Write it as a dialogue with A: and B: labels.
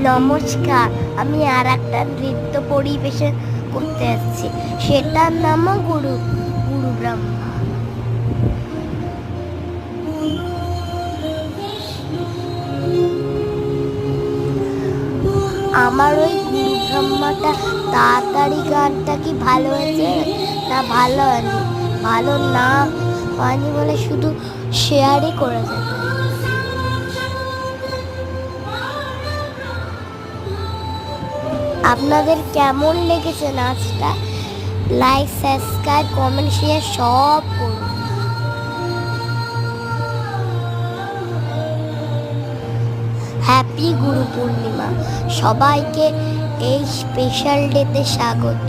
A: নমস্কার, আমি আর একটা নৃত্য পরিবেশন করতে যাচ্ছি, সেটার নামও গুরু গুরু ব্রহ্মা। আমার ওই গুরু ব্রহ্মাটা তাড়াতাড়ি গানটা কি ভালো হয়েছে না ভালো হয়নি? ভালো না হয়নি বলে শুধু শেয়ারই করে দেবে। আপনাদের কেমন লেগেছে নাচটা? লাইক, সাবস্ক্রাইব, কমেন্ট, শেয়ার সব করুন। হ্যাপি গুরু পূর্ণিমা, সবাইকে এই স্পেশাল ডেতে স্বাগত।